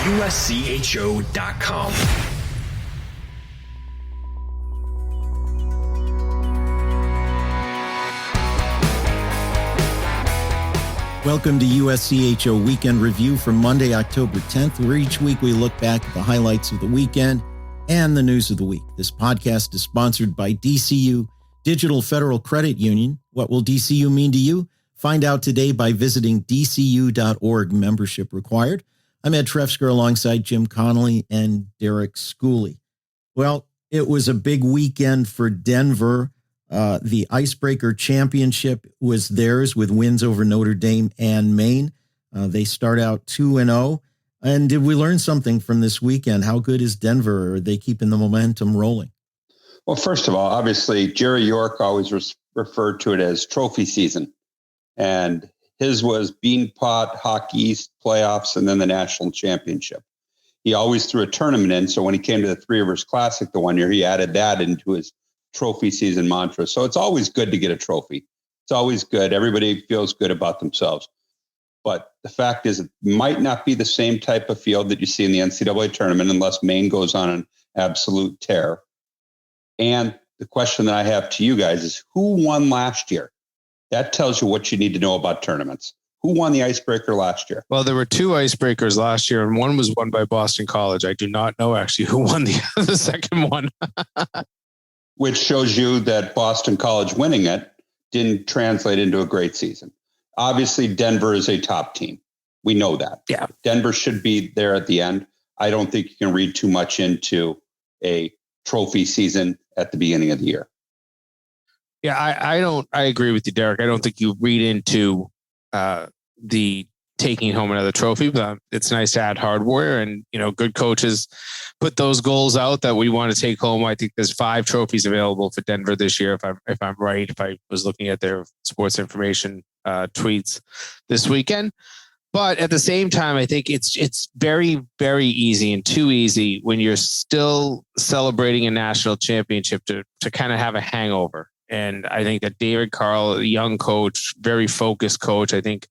USCHO.com. Welcome to USCHO Weekend Review for Monday, October 10th, where each week we look back at the highlights of the weekend and the news of the week. This podcast is sponsored by DCU, Digital Federal Credit Union. What will DCU mean to you? Find out today by visiting dcu.org. Membership required. I'm Ed Trefzger alongside Jim Connelly and Derek Schooley. Well, it was a big weekend for Denver. The IceBreaker Championship was theirs with wins over Notre Dame and Maine. They start out 2-0. And did we learn something from this weekend? How good is Denver? Are they keeping the momentum rolling? Well, first of all, obviously, Jerry York always referred to it as trophy season. And his was Beanpot, Hockey East playoffs, and then the national championship. He always threw a tournament in. So when he came to the Three Rivers Classic the one year, he added that into his trophy season mantra. So it's always good to get a trophy. It's always good. Everybody feels good about themselves. But the fact is, it might not be the same type of field that you see in the NCAA tournament unless Maine goes on an absolute tear. And the question that I have to you guys is, who won last year? That tells you what you need to know about tournaments. Who won the IceBreaker last year? Well, there were two IceBreakers last year, and one was won by Boston College. I do not know actually who won the second one. Which shows you that Boston College winning it didn't translate into a great season. Obviously, Denver is a top team. We know that. Yeah. Denver should be there at the end. I don't think you can read too much into a trophy season at the beginning of the year. Yeah, I agree with you, Derek. I don't think you read into the taking home another trophy, but it's nice to add hardware, and good coaches put those goals out that we want to take home. I think there's 5 trophies available for Denver this year, if I'm right. If I was looking at their sports information tweets this weekend, but at the same time, I think it's very, very easy and too easy when you're still celebrating a national championship to kind of have a hangover. And I think that David Carl, a young coach, very focused coach, I think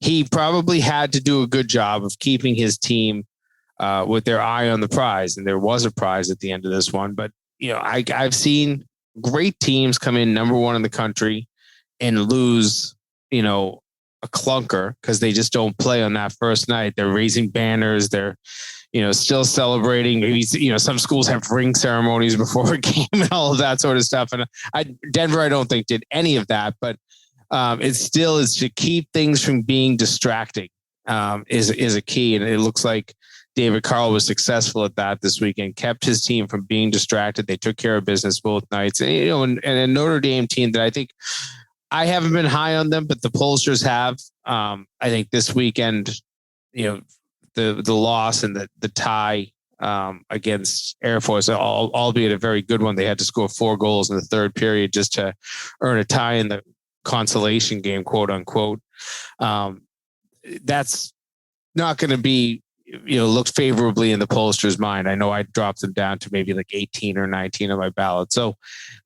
he probably had to do a good job of keeping his team with their eye on the prize. And there was a prize at the end of this one. But, I've seen great teams come in number 1 in the country and lose, a clunker because they just don't play on that first night. They're raising banners. They're, still celebrating. Maybe, some schools have ring ceremonies before a game and all of that sort of stuff. And Denver, I don't think did any of that, but it still is to keep things from being distracting is a key. And it looks like David Carl was successful at that this weekend, kept his team from being distracted. They took care of business both nights. And a Notre Dame team that I think I haven't been high on them, but the pollsters have. I think this weekend, the loss and the tie against Air Force, albeit a very good one. They had to score 4 goals in the third period just to earn a tie in the consolation game, quote unquote. That's not going to be, looked favorably in the pollsters' mind. I know I dropped them down to maybe like 18 or 19 on my ballot. So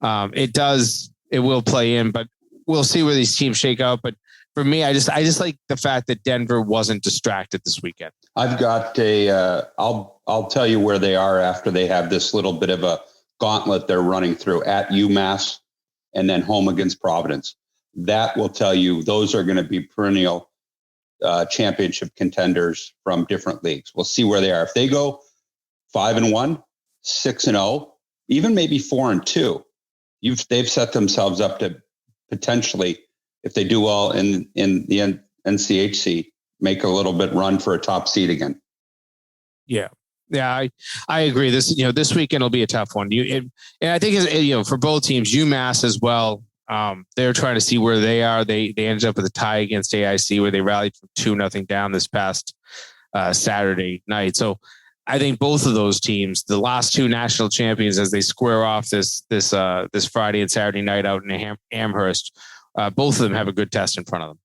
it will play in, but we'll see where these teams shake out. But for me, I just like the fact that Denver wasn't distracted this weekend. I've got I'll tell you where they are after they have this little bit of a gauntlet they're running through at UMass and then home against Providence. That will tell you those are going to be perennial championship contenders from different leagues. We'll see where they are. If they go 5-1, 6-0, even maybe 4-2, they've set themselves up to potentially, if they do well in the NCHC, make a little bit run for a top seed again. Yeah. Yeah, I agree. This weekend will be a tough one. And I think for both teams, UMass as well. They're trying to see where they are. They ended up with a tie against AIC where they rallied from 2-0 down this past Saturday night. So I think both of those teams, the last 2 national champions, as they square off this Friday and Saturday night out in Amherst, both of them have a good test in front of them.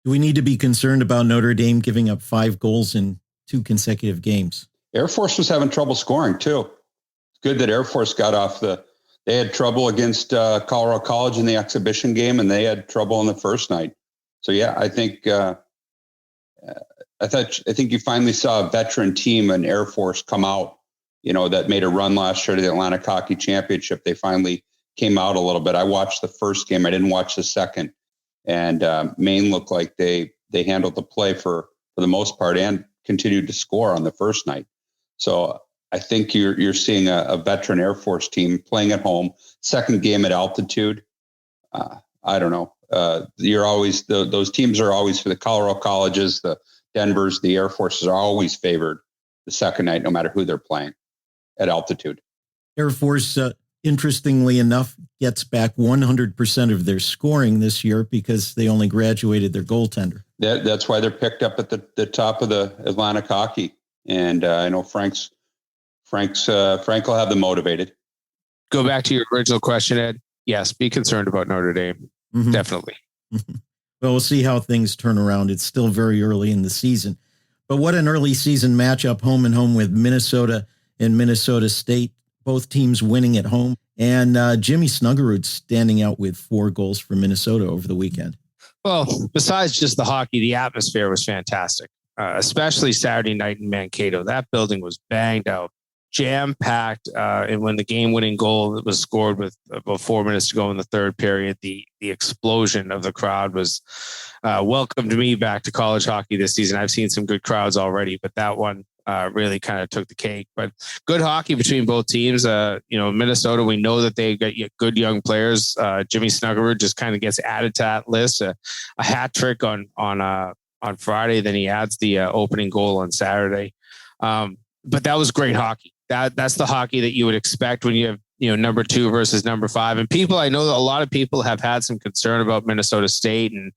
Do we need to be concerned about Notre Dame giving up 5 goals in 2 consecutive games? Air Force was having trouble scoring too. It's good that Air Force got off they had trouble against Colorado College in the exhibition game, and they had trouble in the first night. So yeah, I think I think you finally saw a veteran team, an Air Force, come out, that made a run last year to the Atlantic Hockey Championship. They finally came out a little bit. I watched the first game. I didn't watch the second. And Maine looked like they handled the play for the most part and continued to score on the first night. So I think you're seeing a veteran Air Force team playing at home. Second game at altitude. I don't know. Those teams are always, for the Colorado colleges, the Denvers, the Air Forces, are always favored the second night, no matter who they're playing at altitude. Air Force, interestingly enough, gets back 100% of their scoring this year because they only graduated their goaltender. That's why they're picked up at the top of the Atlantic Hockey. And I know Frank will have them motivated. Go back to your original question, Ed. Yes, be concerned about Notre Dame. Mm-hmm. Definitely. Mm-hmm. Well, we'll see how things turn around. It's still very early in the season. But what an early season matchup, home and home, with Minnesota and Minnesota State, both teams winning at home. And Jimmy Snuggerud standing out with 4 goals for Minnesota over the weekend. Well, besides just the hockey, the atmosphere was fantastic, especially Saturday night in Mankato. That building was banged out, jam-packed. And when the game-winning goal was scored with about 4 minutes to go in the third period, the explosion of the crowd was welcomed me back to college hockey this season. I've seen some good crowds already, but that one really kind of took the cake. But good hockey between both teams. Minnesota, we know that they got good young players. Jimmy Snuggerud just kind of gets added to that list. A hat trick on Friday, then he adds the opening goal on Saturday. But that was great hockey. That's the hockey that you would expect when you have number 2 versus number 5. And I know that a lot of people have had some concern about Minnesota State, and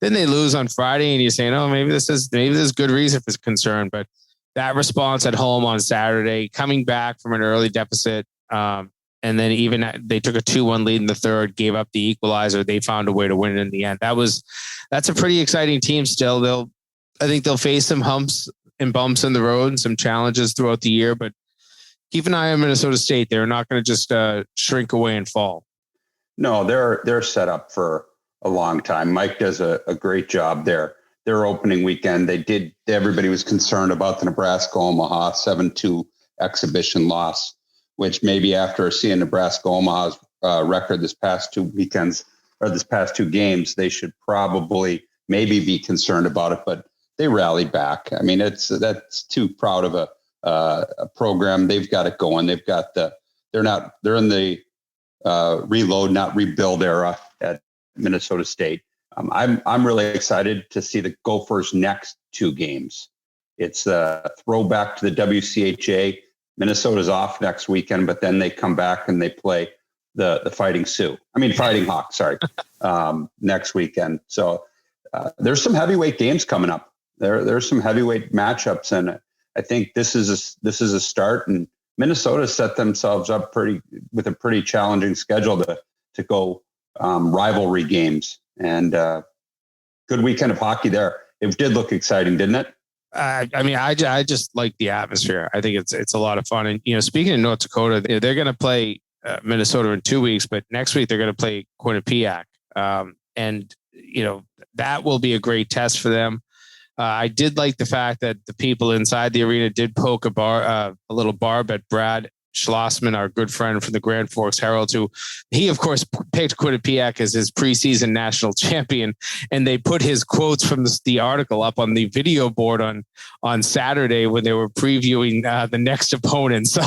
then they lose on Friday, and you're saying, oh, maybe there's good reason for concern. But that response at home on Saturday, coming back from an early deficit, and then even they took a 2-1 lead in the third, gave up the equalizer. They found a way to win it in the end. That's a pretty exciting team still. I think they'll face some humps and bumps in the road and some challenges throughout the year, but keep an eye on Minnesota State. They're not going to just shrink away and fall. No, they're set up for a long time. Mike does a great job there. Their opening weekend, everybody was concerned about the Nebraska Omaha 7-2 exhibition loss, which maybe after seeing Nebraska Omaha's record this past 2 weekends or this past 2 games, they should probably maybe be concerned about it. But they rallied back. I mean, that's too proud of a program. They've got it going. They're in the reload, not rebuild era at Minnesota State. I'm really excited to see the Gophers' next 2 games. It's a throwback to the WCHA. Minnesota's off next weekend, but then they come back and they play the Fighting Hawks, sorry, next weekend. So there's some heavyweight games coming up. There's some heavyweight matchups, and I think this is a start. And Minnesota set themselves up with a pretty challenging schedule to go rivalry games. And good weekend of hockey there. It did look exciting, didn't it? I just like the atmosphere. I think it's a lot of fun. And speaking of North Dakota, they're going to play Minnesota in 2 weeks, but next week they're going to play Quinnipiac, and that will be a great test for them. I did like the fact that the people inside the arena did poke a little barb at Brad Schlossman, our good friend from the Grand Forks Herald, who he, of course, picked Quinnipiac as his preseason national champion. And they put his quotes from the article up on the video board on Saturday when they were previewing the next opponent. So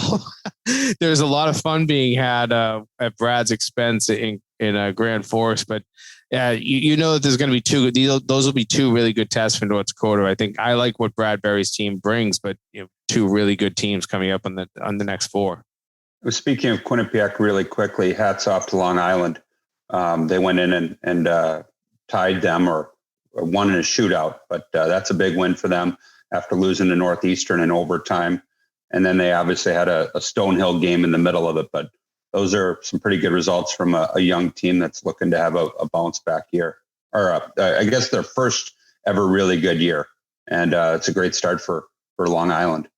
there's a lot of fun being had at Brad's expense in Grand Forks. But that there's going to be 2. Those will be 2 really good tests for North Dakota. I think I like what Bradbury's team brings, but 2 really good teams coming up on the next 4. Speaking of Quinnipiac, really quickly, hats off to Long Island. They went in and tied them or won in a shootout, but that's a big win for them after losing to Northeastern in overtime. And then they obviously had a Stonehill game in the middle of it, but those are some pretty good results from a young team that's looking to have a bounce back year, or I guess their first ever really good year. And it's a great start for Long Island.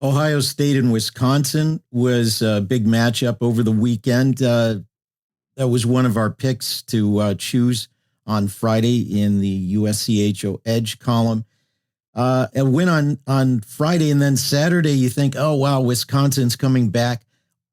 Ohio State and Wisconsin was a big matchup over the weekend. That was one of our picks to choose on Friday in the USCHO Edge column. A win on Friday, and then Saturday you think, oh, wow, Wisconsin's coming back.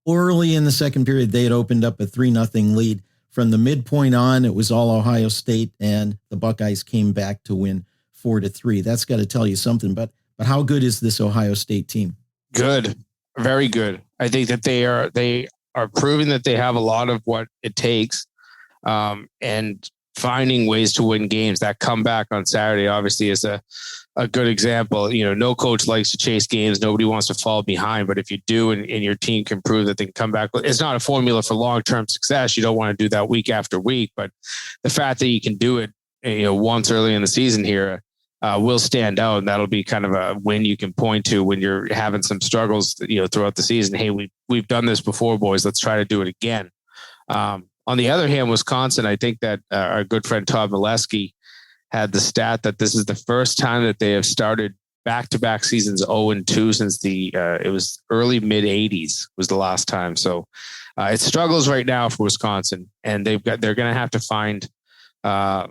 Early in the second period, they had opened up a 3-0 lead. From the midpoint on, it was all Ohio State, and the Buckeyes came back to win 4-3. That's got to tell you something. But how good is this Ohio State team? Good, very good. I think that they are proving that they have a lot of what it takes, and finding ways to win games. That comeback on Saturday obviously is a good example. No coach likes to chase games. Nobody wants to fall behind. But if you do, and your team can prove that they can come back, it's not a formula for long-term success. You don't want to do that week after week. But the fact that you can do it, once early in the season here, will stand out. And that'll be kind of a win you can point to when you're having some struggles, throughout the season. Hey, we've done this before, boys. Let's try to do it again. On the other hand, Wisconsin, I think that our good friend Todd Milewski had the stat that this is the first time that they have started back-to-back seasons 0-2 since it was early mid-'80s was the last time. So it struggles right now for Wisconsin, and they're going to have to find a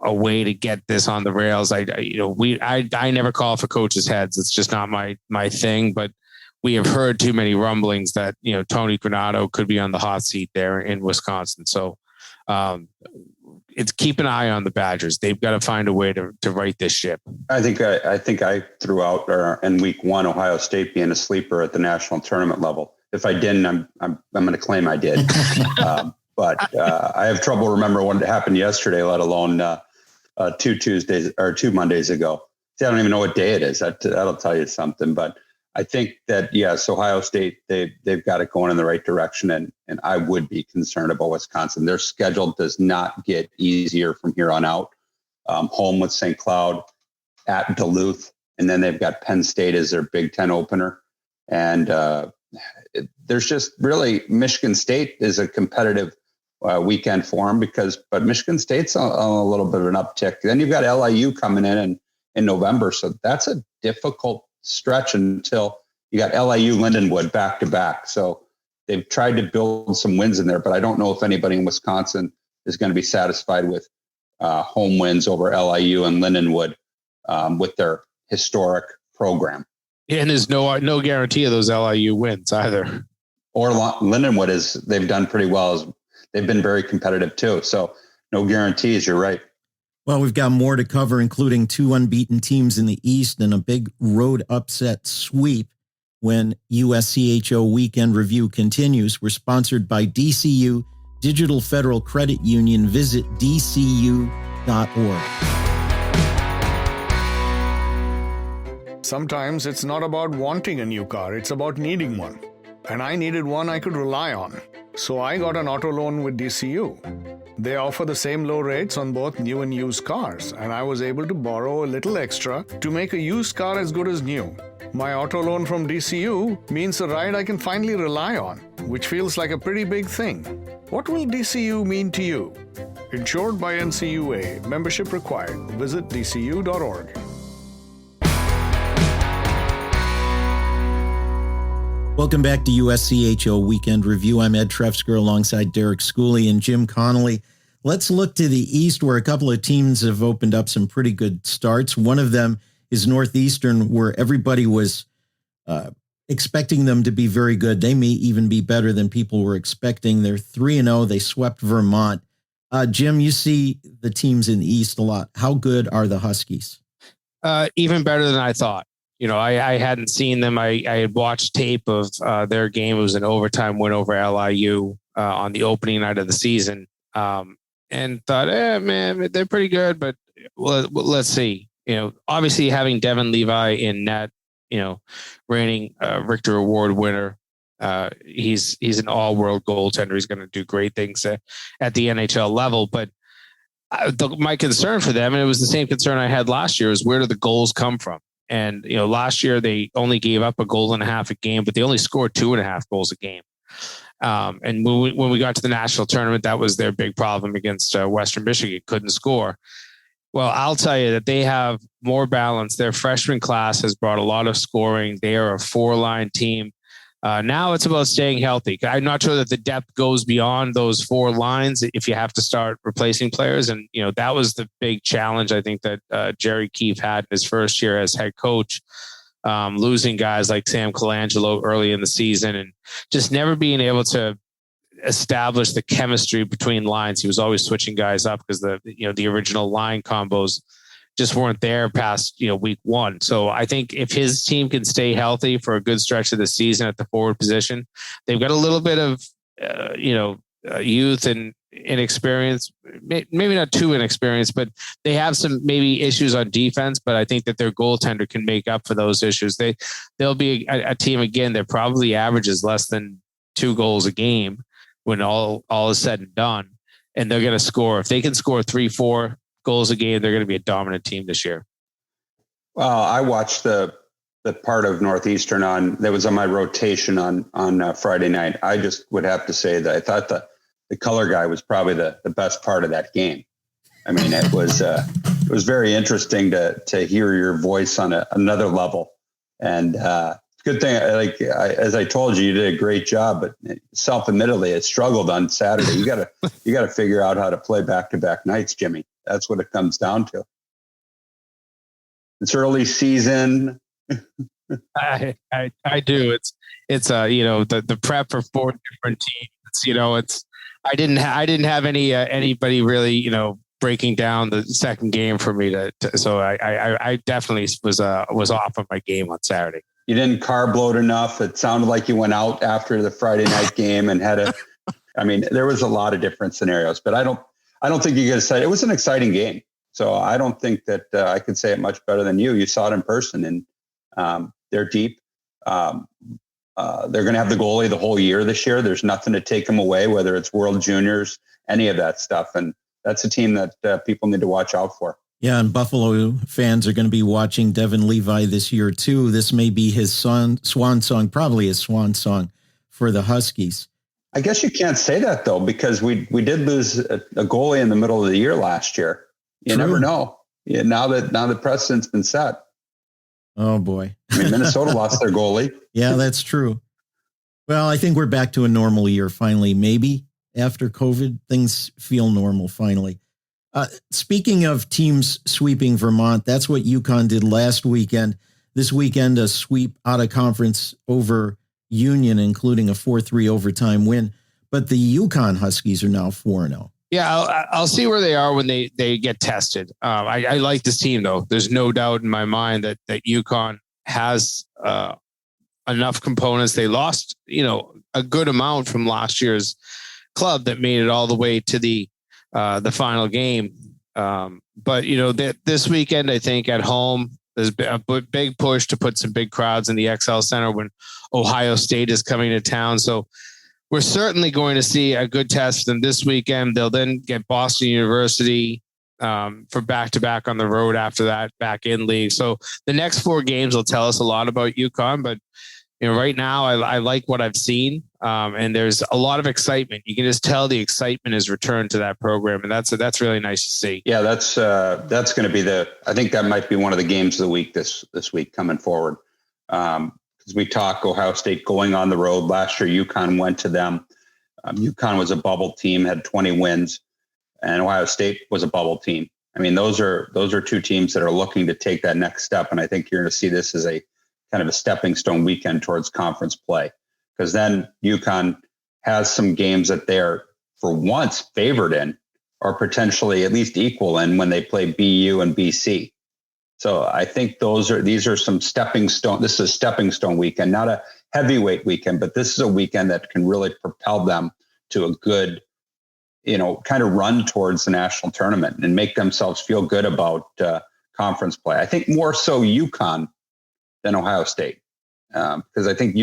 way to get this on the rails. I never call for coaches' heads. It's just not my thing, but we have heard too many rumblings that, Tony Granato could be on the hot seat there in Wisconsin. So it's keep an eye on the Badgers. They've got to find a way to right this ship. I think I threw out in week one, Ohio State being a sleeper at the national tournament level. If I didn't, I'm going to claim I did. But I have trouble remembering what happened yesterday, let alone 2 Mondays ago. See, I don't even know what day it is. That'll tell you something. But I think that, yes, Ohio State, they've got it going in the right direction. And I would be concerned about Wisconsin. Their schedule does not get easier from here on out. Home with St. Cloud, at Duluth, and then they've got Penn State as their Big Ten opener. And there's just really, Michigan State is a competitive weekend for them but Michigan State's on a little bit of an uptick. Then you've got LIU coming in November. So that's a difficult stretch until you got LIU Lindenwood back to back. So they've tried to build some wins in there, but I don't know if anybody in Wisconsin is going to be satisfied with home wins over LIU and Lindenwood with their historic program. And there's no guarantee of those LIU wins either. Or Lindenwood they've done pretty well. They've been very competitive too. So no guarantees. You're right. Well, we've got more to cover, including 2 unbeaten teams in the East and a big road upset sweep when USCHO Weekend Review continues. We're sponsored by DCU, Digital Federal Credit Union. Visit dcu.org. Sometimes it's not about wanting a new car, it's about needing one. And I needed one I could rely on. So I got an auto loan with DCU. They offer the same low rates on both new and used cars, and I was able to borrow a little extra to make a used car as good as new. My auto loan from DCU means a ride I can finally rely on, which feels like a pretty big thing. What will DCU mean to you? Insured by NCUA. Membership required. Visit dcu.org. Welcome back to USCHO Weekend Review. I'm Ed Trefzger alongside Derek Schooley and Jim Connelly. Let's look to the East, where a couple of teams have opened up some pretty good starts. One of them is Northeastern, where everybody was expecting them to be very good. They may even be better than people were expecting. They're 3-0. They swept Vermont. Jim, you see the teams in the East a lot. How good are the Huskies? Even better than I thought. I hadn't seen them. I had watched tape of their game. It was an overtime win over LIU on the opening night of the season, and thought, man, they're pretty good. But let's see. Obviously having Devin Levi in net, reigning Richter Award winner. He's an all-world goaltender. He's going to do great things at the NHL level. But my concern for them, and it was the same concern I had last year, is where do the goals come from? And, last year they only gave up a goal and a half a game, but they only scored 2.5 goals a game. And when we got to the national tournament, that was their big problem against Western Michigan. Couldn't score. Well, I'll tell you that they have more balance. Their freshman class has brought a lot of scoring. They are a 4-line team. Now it's about staying healthy. I'm not sure that the depth goes beyond those 4 lines if you have to start replacing players. And, that was the big challenge I think that Jerry Keefe had in his first year as head coach, losing guys like Sam Colangelo early in the season and just never being able to establish the chemistry between lines. He was always switching guys up because the original line combos just weren't there past, week 1. So I think if his team can stay healthy for a good stretch of the season at the forward position, they've got a little bit of, youth and inexperience, maybe not too inexperienced, but they have some maybe issues on defense, but I think that their goaltender can make up for those issues. They'll be a team again that probably averages less than 2 goals a game when all is said and done. And they're going to score. If they can score 3-4 goals a game, they're going to be a dominant team this year. Well, I watched the part of Northeastern that was on my rotation on Friday night. I just would have to say that I thought the color guy was probably the best part of that game. I mean, it was very interesting to hear your voice on another level. And good thing, as I told you, you did a great job, but self-admittedly, it struggled on Saturday. You got to figure out how to play back-to-back nights, Jimmy. That's what it comes down to. It's early season. I do. It's the prep for 4 different teams. I didn't have anybody really breaking down the second game for me so I definitely was off of my game on Saturday. You didn't carb load enough. It sounded like you went out after the Friday night game and there was a lot of different scenarios, but I don't think you get excited. It was an exciting game. So I don't think that I could say it much better than you. You saw it in person and they're deep. They're going to have the goalie the whole year this year. There's nothing to take them away, whether it's World Juniors, any of that stuff. And that's a team that people need to watch out for. Yeah, and Buffalo fans are going to be watching Devin Levi this year, too. This may be his swan song, probably his swan song for the Huskies. I guess you can't say that, though, because we did lose a goalie in the middle of the year last year. You never know. Yeah, now the precedent's been set. Oh, boy. I mean, Minnesota lost their goalie. Yeah, that's true. Well, I think we're back to a normal year finally. Maybe after COVID, things feel normal finally. Speaking of teams sweeping Vermont, that's what UConn did last weekend. This weekend, a sweep out of conference over Union, including a 4-3 overtime win. But the UConn Huskies are now 4-0. Yeah, I'll see where they are when they get tested. I like this team, though. There's no doubt in my mind that UConn has enough components. They lost, a good amount from last year's club that made it all the way to the final game. But this weekend, I think at home, there's a big push to put some big crowds in the XL Center when Ohio State is coming to town. So we're certainly going to see a good test for them this weekend. They'll then get Boston University for back-to-back on the road after that, back in league. So the next 4 games will tell us a lot about UConn, but right now I like what I've seen. And there's a lot of excitement. You can just tell the excitement has returned to that program. And that's really nice to see. Yeah, that's going to be I think that might be one of the games of the week this week coming forward. Because we talk Ohio State going on the road. Last year, UConn went to them. UConn was a bubble team, had 20 wins, and Ohio State was a bubble team. I mean, those are 2 teams that are looking to take that next step. And I think you're going to see this as a kind of a stepping stone weekend towards conference play, because then UConn has some games that they're for once favored in, or potentially at least equal in when they play BU and BC. So I think these are some stepping stone. This is a stepping stone weekend, not a heavyweight weekend, but this is a weekend that can really propel them to a good, kind of run towards the national tournament and make themselves feel good about conference play. I think more so UConn than Ohio State, because I think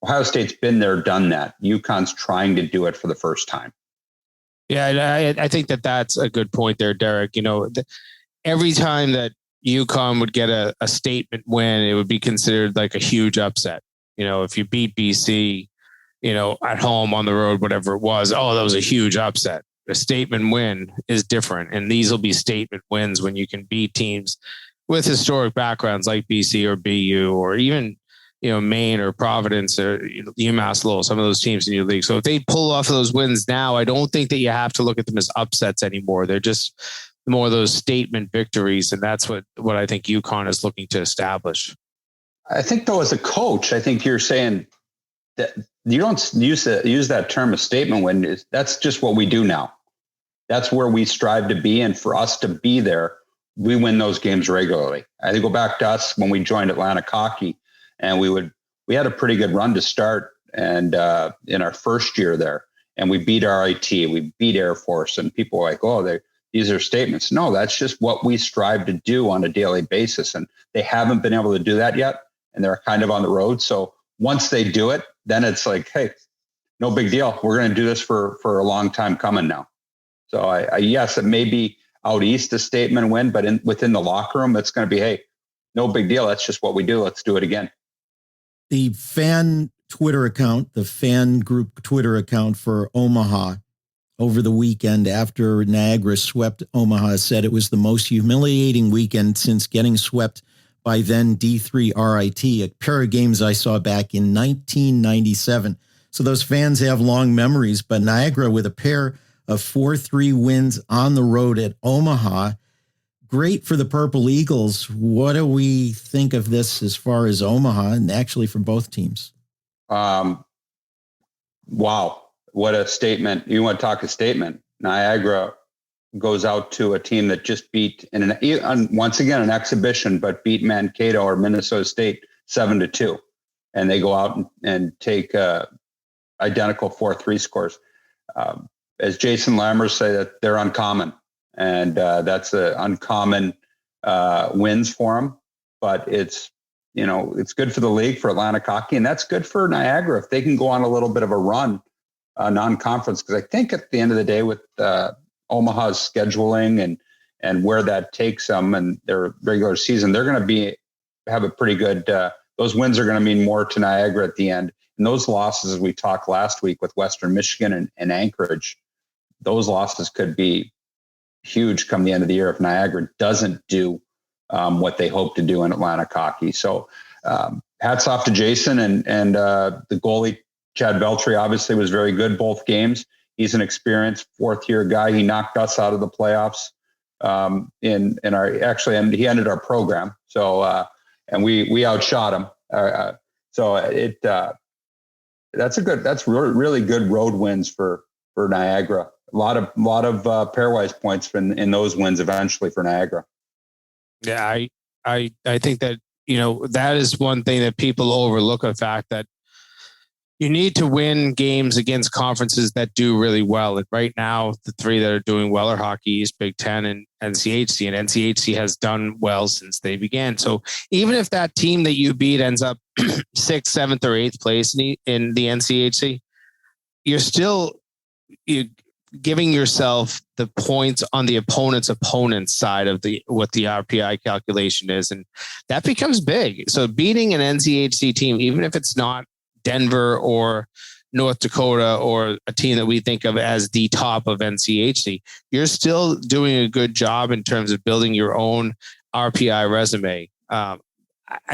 Ohio State's been there, done that. UConn's trying to do it for the first time. Yeah, I think that's a good point there, Derek. Every time that UConn would get a statement win, it would be considered like a huge upset. If you beat BC, at home, on the road, whatever it was, that was a huge upset. A statement win is different. And these will be statement wins when you can beat teams with historic backgrounds like BC or BU, or even, Maine or Providence or UMass Lowell, some of those teams in your league. So if they pull off those wins now, I don't think that you have to look at them as upsets anymore. They're just more of those statement victories. And that's what I think UConn is looking to establish. I think though, as a coach, I think you're saying that you don't use that term, a statement win. That's just what we do now. That's where we strive to be. And for us to be there, we win those games regularly. I think go back to us when we joined Atlantic Hockey, and we had a pretty good run to start, and in our first year there, and we beat RIT, we beat Air Force, and people were like, oh, these are statements. No, that's just what we strive to do on a daily basis. And they haven't been able to do that yet, and they're kind of on the road. So once they do it, then it's like, hey, no big deal. We're going to do this for a long time coming now. So yes, it may be out east a statement win, but within the locker room, it's going to be, hey, no big deal. That's just what we do. Let's do it again. The fan Twitter account, the fan group Twitter account for Omaha over the weekend after Niagara swept Omaha said it was the most humiliating weekend since getting swept by then D3 RIT, a pair of games I saw back in 1997. So those fans have long memories, but Niagara with a pair of 4-3 wins on the road at Omaha. Great for the Purple Eagles. What do we think of this as far as Omaha and actually for both teams? Wow. What a statement. You want to talk a statement. Niagara goes out to a team that just beat, once again, an exhibition, but beat Mankato or Minnesota State 7-2. And they go out and take identical 4-3 scores. As Jason Lammers say, that they're uncommon, and that's a uncommon wins for them. But it's good for the league, for Atlantic Hockey, and that's good for Niagara if they can go on a little bit of a run, non-conference. Because I think at the end of the day, with Omaha's scheduling and where that takes them and their regular season, they're going to have a pretty good. Those wins are going to mean more to Niagara at the end. And those losses, as we talked last week with Western Michigan and Anchorage, those losses could be huge come the end of the year if Niagara doesn't do what they hope to do in Atlantic Hockey. So hats off to Jason and the goalie, Chad Veltri, obviously was very good both games. He's an experienced fourth-year guy. He knocked us out of the playoffs and he ended our program. So and we outshot him. That's really good road wins for Niagara. A lot of pairwise points in those wins eventually for Niagara. Yeah, I think that that is one thing that people overlook, the fact that you need to win games against conferences that do really well. And right now, the three that are doing well are Hockey East, Big Ten, and NCHC. And NCHC has done well since they began. So even if that team that you beat ends up 6th, 7th, or 8th place in the NCHC, you're still giving yourself the points on the opponent's side of what the RPI calculation is. And that becomes big. So beating an NCHC team, even if it's not Denver or North Dakota or a team that we think of as the top of NCHC, you're still doing a good job in terms of building your own RPI resume. I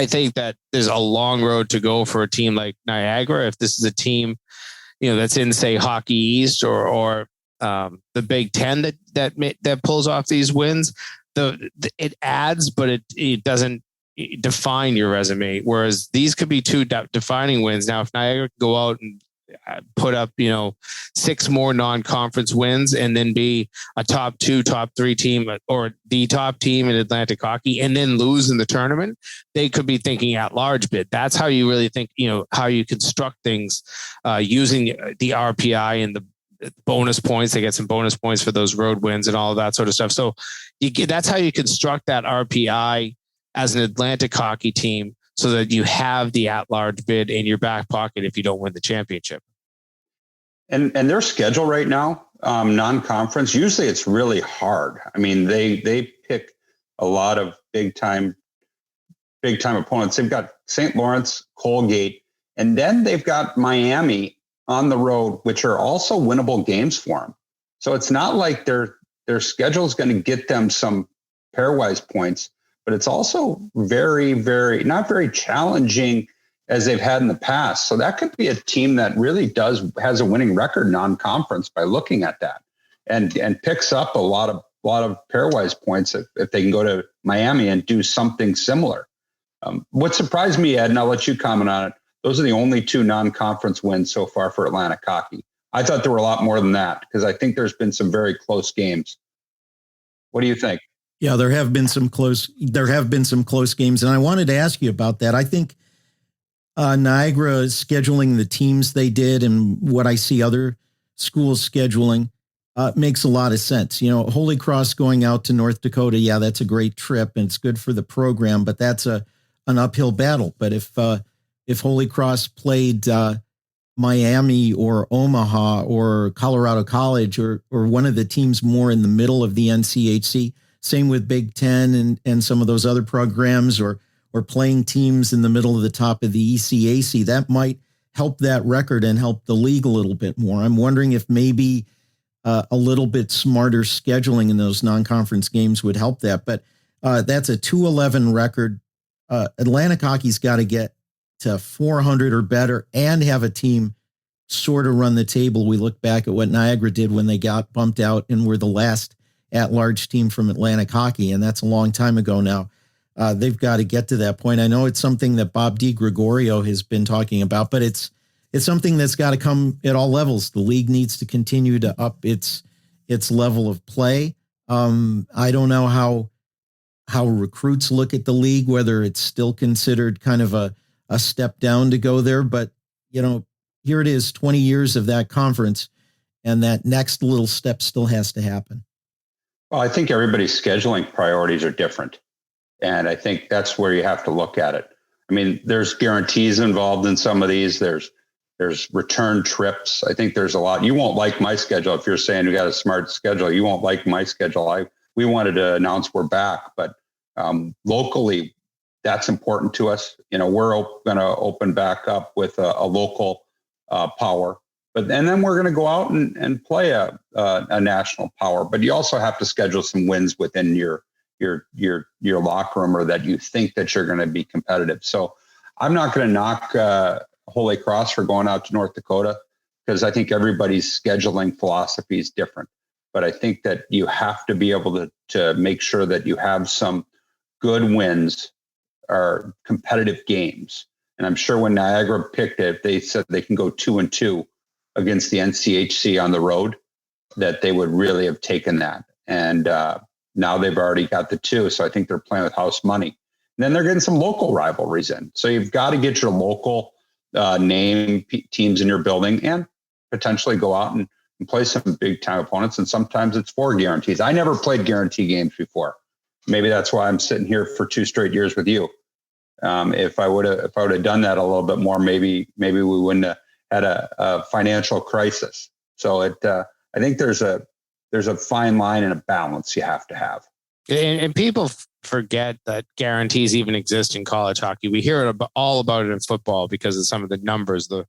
think that there's a long road to go for a team like Niagara. If this is a team, that's in, say, Hockey East or the Big Ten that pulls off these wins, it adds, but it doesn't define your resume. Whereas these could be two defining wins. Now, if Niagara can go out and put up, 6 more non-conference wins and then be a top 2, top 3 team or the top team in Atlantic Hockey and then lose in the tournament, they could be thinking at large bid. That's how you really think, how you construct things using the RPI and the bonus points. They get some bonus points for those road wins and all of that sort of stuff. So that's how you construct that RPI as an Atlantic Hockey team, so that you have the at-large bid in your back pocket if you don't win the championship. And their schedule right now, non-conference, usually it's really hard. I mean, they pick a lot of big time opponents. They've got St. Lawrence, Colgate, and then they've got Miami on the road, which are also winnable games for them. So it's not like their schedule is going to get them some pairwise points, but it's also very, very, not very challenging as they've had in the past. So that could be a team that really has a winning record non-conference by looking at that, and picks up a lot of pairwise points if they can go to Miami and do something similar. What surprised me, Ed, and I'll let you comment on it, those are the only 2 non-conference wins so far for Atlantic hockey. I thought there were a lot more than that, because I think there's been some very close games. What do you think? Yeah, there have been some close games, and I wanted to ask you about that. I think Niagara scheduling the teams they did and what I see other schools scheduling makes a lot of sense. You know, Holy Cross going out to North Dakota, yeah, that's a great trip and it's good for the program, but that's an uphill battle. But if Holy Cross played Miami or Omaha or Colorado College or one of the teams more in the middle of the NCHC, same with Big Ten and some of those other programs, or playing teams in the middle of the top of the ECAC, that might help that record and help the league a little bit more. I'm wondering if maybe a little bit smarter scheduling in those non-conference games would help that. But that's a 2-11 record. Atlantic hockey's got to get to 400 or better and have a team sort of run the table. We look back at what Niagara did when they got bumped out and were the last at-large team from Atlantic hockey, and that's a long time ago now. They've got to get to that point. I know it's something that Bob DiGregorio has been talking about, but it's something that's got to come at all levels. The league needs to continue to up its level of play. I don't know how recruits look at the league, whether it's still considered kind of a step down to go there, but you know, here it is, 20 years of that conference, and that next little step still has to happen. Well, I think everybody's scheduling priorities are different. And I think that's where you have to look at it. I mean, there's guarantees involved in some of these. There's return trips. I think there's a lot. You won't like my schedule. If you're saying we got a smart schedule, you won't like my schedule. We wanted to announce we're back, but locally, that's important to us. You know, we're going to open back up with a local power. And then we're going to go out and play a national power. But you also have to schedule some wins within your locker room, or that you think that you're going to be competitive. So I'm not going to knock Holy Cross for going out to North Dakota, because I think everybody's scheduling philosophy is different. But I think that you have to be able to make sure that you have some good wins or competitive games. And I'm sure when Niagara picked it, they said they can go 2-2 against the NCHC on the road, that they would really have taken that. And now they've already got the 2. So I think they're playing with house money. And then they're getting some local rivalries in. So you've got to get your local name teams in your building and potentially go out and play some big time opponents. And sometimes it's 4 guarantees. I never played guarantee games before. Maybe that's why I'm sitting here for 2 straight years with you. If I would have done that a little bit more, maybe we wouldn't have had a financial crisis. So I think there's a fine line and a balance you have to have. And people forget that guarantees even exist in college hockey. We hear all about it in football because of some of the numbers, the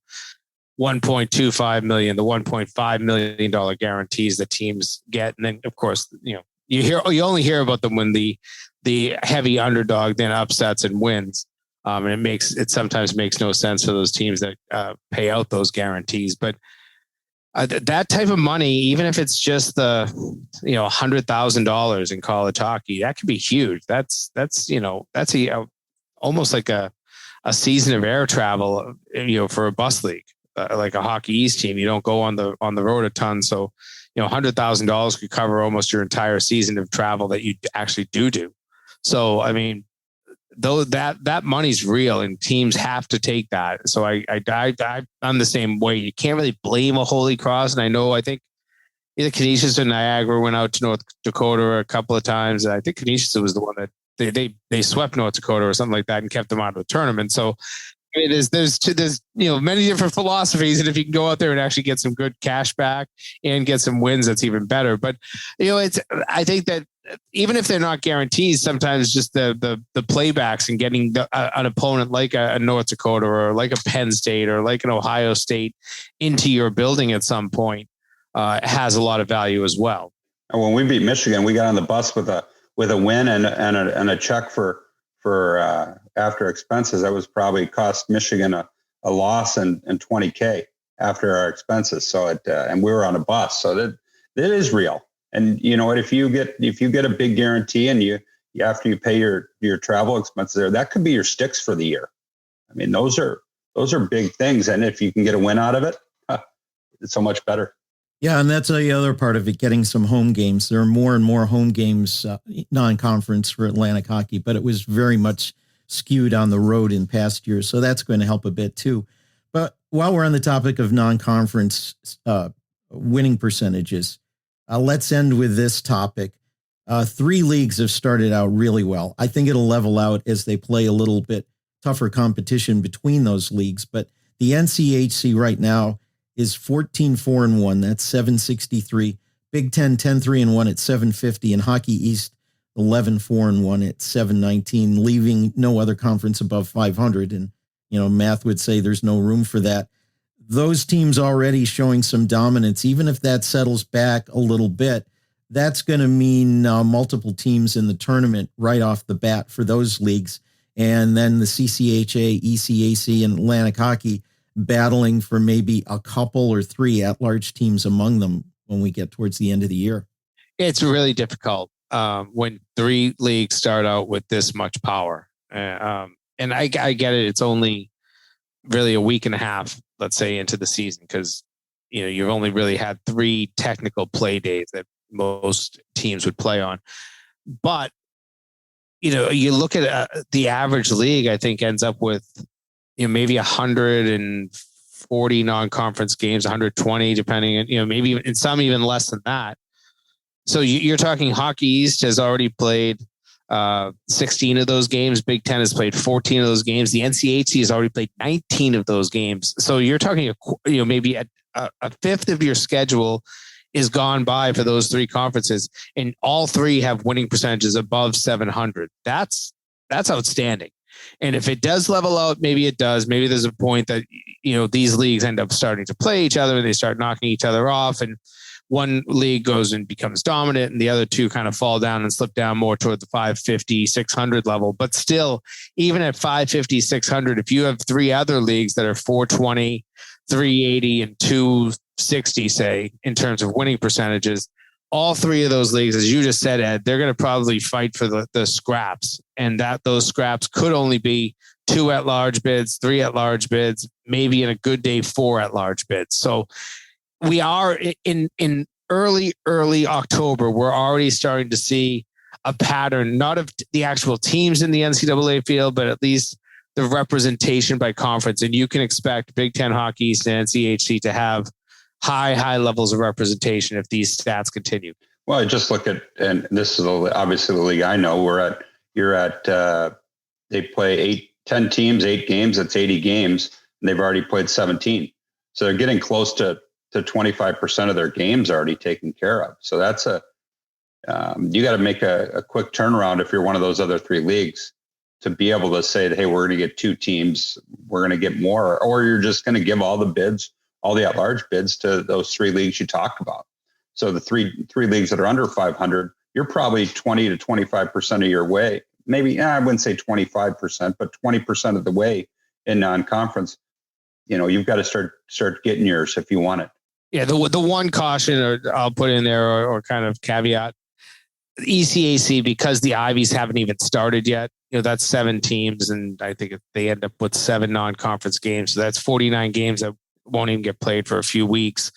$1.25 million, the $1.5 million guarantees that teams get. And then of course, you know, you only hear about them when the heavy underdog then upsets and wins. And it sometimes makes no sense for those teams that pay out those guarantees. But that type of money, even if it's just the, you know, $100,000 in college hockey, that could be huge. That's almost like a season of air travel, you know, for a bus league, like a Hockey East team. You don't go on the road a ton, so you know, $100,000 could cover almost your entire season of travel that you actually do. So, I mean, though that money's real and teams have to take that. So I'm the same way. You can't really blame a Holy Cross. And I think either Canisius or Niagara went out to North Dakota a couple of times. And I think Canisius was the one that they swept North Dakota or something like that and kept them out of the tournament. So I mean, there's you know, many different philosophies, and if you can go out there and actually get some good cash back and get some wins, that's even better. But you know, I think that even if they're not guarantees, sometimes just the playbacks and getting an opponent like a North Dakota or like a Penn State or like an Ohio State into your building at some point has a lot of value as well. And when we beat Michigan, we got on the bus with a win and a check for after expenses, that was probably cost Michigan a loss and $20K after our expenses. So and we were on a bus, so that is real. And you know what, if you get a big guarantee and you after you pay your travel expenses there, that could be your sticks for the year. I mean, those are big things. And if you can get a win out of it, it's so much better. Yeah, and that's the other part of it, getting some home games. There are more and more home games, non-conference for Atlantic hockey, but it was very much skewed on the road in past years. So that's going to help a bit too. But while we're on the topic of non-conference winning percentages, let's end with this topic. 3 leagues have started out really well. I think it'll level out as they play a little bit tougher competition between those leagues. But the NCHC right now is 14-4-1. That's 763. Big Ten 10-3-1 at 750, and Hockey East 11-4-1 at 719, leaving no other conference above 500. And math would say there's no room for that. Those teams already showing some dominance. Even if that settles back a little bit, that's going to mean multiple teams in the tournament right off the bat for those leagues. And then the CCHA, ECAC, and Atlantic Hockey battling for maybe a couple or 3 at-large teams among them when we get towards the end of the year. It's really difficult when 3 leagues start out with this much power. And I get it. It's only really a week and a half, let's say, into the season, because you've only really had 3 technical play days that most teams would play on. But you look at the average league, I think ends up with maybe 140 non-conference games, 120, depending, maybe in some even less than that. So you're talking Hockey East has already played 16 of those games. Big Ten has played 14 of those games. The NCHC has already played 19 of those games. So you're talking, maybe a fifth of your schedule is gone by for those 3 conferences, and all 3 have winning percentages above 700. That's outstanding. And if it does level out, maybe it does. Maybe there's a point that, these leagues end up starting to play each other and they start knocking each other off, and one league goes and becomes dominant and the other 2 kind of fall down and slip down more toward the 550, 600 level. But still, even at 550, 600, if you have 3 other leagues that are 420, 380, and 260, say, in terms of winning percentages, all 3 of those leagues, as you just said, Ed, they're going to probably fight for the scraps, and that those scraps could only be 2 at-large bids, 3 at-large bids, maybe in a good day 4 at-large bids. So we are in early October. We're already starting to see a pattern, not of the actual teams in the NCAA field, but at least the representation by conference. And you can expect Big Ten, Hockey East, and NCHC to have high levels of representation if these stats continue. Well, I just look at, and this is obviously the league I know. They play 10 teams, 8 games. That's 80 games, and they've already played 17. So they're getting close to 25% of their games already taken care of. So that's you got to make a quick turnaround if you're one of those other 3 leagues to be able to say that, hey, we're going to get 2 teams, we're going to get more, or you're just going to give all the bids, all the at-large bids to those 3 leagues you talked about. So the three leagues that are under 500, you're probably 20 to 25% of your way. Maybe I wouldn't say 25%, but 20% of the way in non-conference. You've got to start getting yours if you want it. Yeah, the one caution I'll put in there or kind of caveat, ECAC, because the Ivies haven't even started yet. That's 7 teams, and I think they end up with 7 non-conference games. So that's 49 games that won't even get played for a few weeks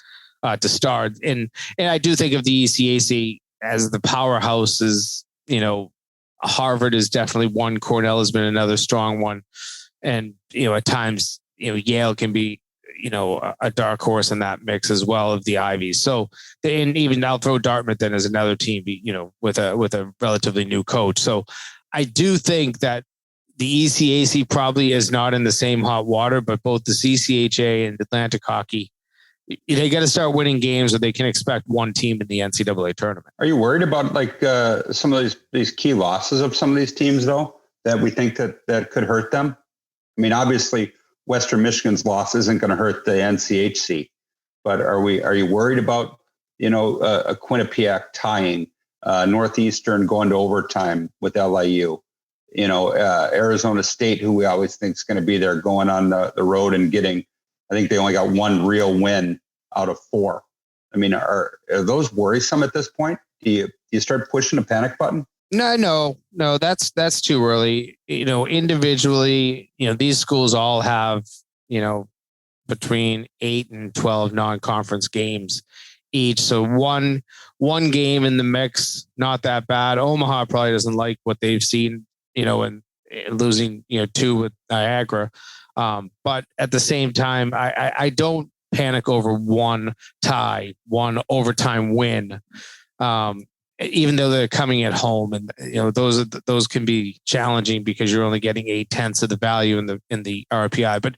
to start. And I do think of the ECAC as the powerhouses. Harvard is definitely one. Cornell has been another strong one, and at times Yale can be a dark horse in that mix as well of the Ivies. So, and even I'll throw Dartmouth then as another team, with a relatively new coach. So I do think that the ECAC probably is not in the same hot water, but both the CCHA and Atlantic Hockey, they got to start winning games or they can expect one team in the NCAA tournament. Are you worried about some of these key losses of some of these teams though, that we think that could hurt them? I mean, obviously Western Michigan's loss isn't going to hurt the NCHC, but are you worried about, a Quinnipiac tying, Northeastern going to overtime with LIU? Arizona State, who we always think is going to be there, going on the road and getting, I think they only got one real win out of 4. I mean, are those worrisome at this point? Do you start pushing a panic button? No, that's too early. Individually, these schools all have, between 8 and 12 non-conference games each. So one game in the mix, not that bad. Omaha probably doesn't like what they've seen, and losing, 2 with Niagara. But at the same time, I don't panic over one tie, one overtime win. Even though they're coming at home, and those can be challenging because you're only getting 8/10 of the value in the RPI. But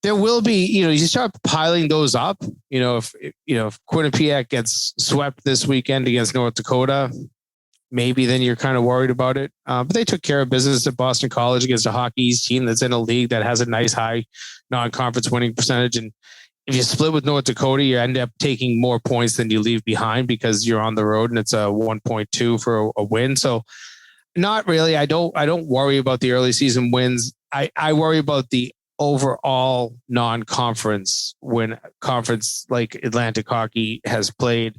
there will be, you start piling those up. If Quinnipiac gets swept this weekend against North Dakota, maybe then you're kind of worried about it. But they took care of business at Boston College against a Hockey East team that's in a league that has a nice high non-conference winning percentage. And if you split with North Dakota, you end up taking more points than you leave behind because you're on the road and it's a 1.2 for a win. So not really. I don't worry about the early season wins. I worry about the overall non-conference when conference like Atlantic Hockey has played.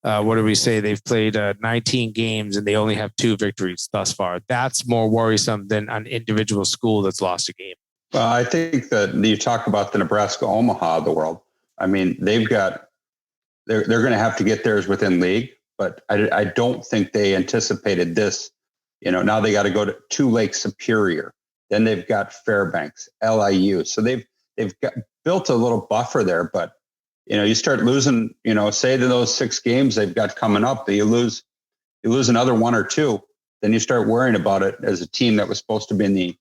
What do we say? They've played 19 games and they only have 2 victories thus far. That's more worrisome than an individual school that's lost a game. Well, I think that you talk about the Nebraska Omaha of the world. I mean, they're going to have to get theirs within league, but I don't think they anticipated this. Now they got to go to Lake Superior. Then they've got Fairbanks, LIU. So they've built a little buffer there, but you start losing, say to those 6 games they've got coming up, that you lose another 1 or 2, then you start worrying about it as a team that was supposed to be in the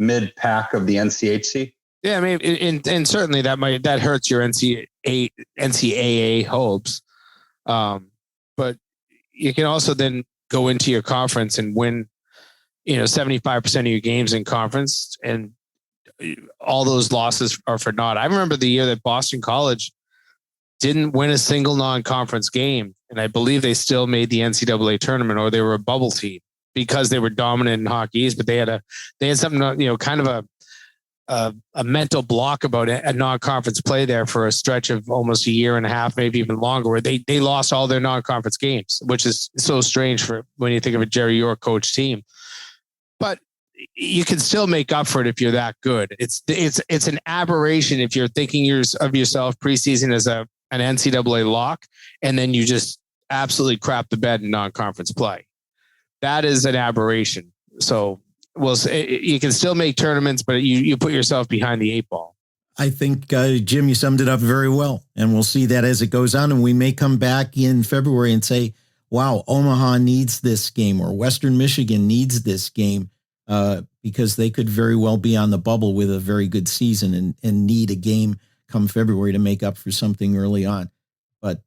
mid-pack of the NCHC. Yeah, I mean, and certainly that hurts your NCAA hopes. But you can also then go into your conference and win, 75% of your games in conference, and all those losses are for naught. I remember the year that Boston College didn't win a single non-conference game, and I believe they still made the NCAA tournament, or they were a bubble team, because they were dominant in Hockey East, but they had something, kind of a mental block about a non-conference play there for a stretch of almost a year and a half, maybe even longer, where they lost all their non-conference games, which is so strange for when you think of a Jerry York coach team. But you can still make up for it if you're that good. It's an aberration if you're thinking of yourself preseason as an NCAA lock, and then you just absolutely crap the bed in non-conference play. That is an aberration. So you can still make tournaments, but you put yourself behind the 8 ball. I think, Jim, you summed it up very well. And we'll see that as it goes on. And we may come back in February and say, wow, Omaha needs this game, or Western Michigan needs this game, because they could very well be on the bubble with a very good season and need a game come February to make up for something early on. But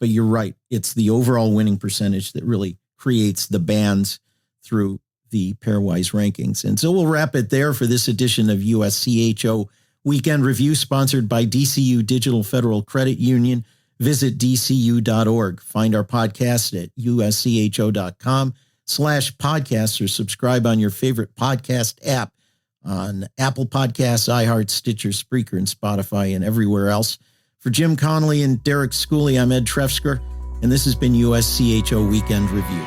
you're right. It's the overall winning percentage that really creates the bands through the pairwise rankings. And so we'll wrap it there for this edition of USCHO Weekend Review, sponsored by DCU Digital Federal Credit Union. Visit dcu.org. Find our podcast at uscho.com/podcasts, or subscribe on your favorite podcast app on Apple Podcasts, iHeart, Stitcher, Spreaker, and Spotify, and everywhere else. For Jim Connelly and Derek Schooley, I'm Ed Trefzger, and this has been USCHO Weekend Review.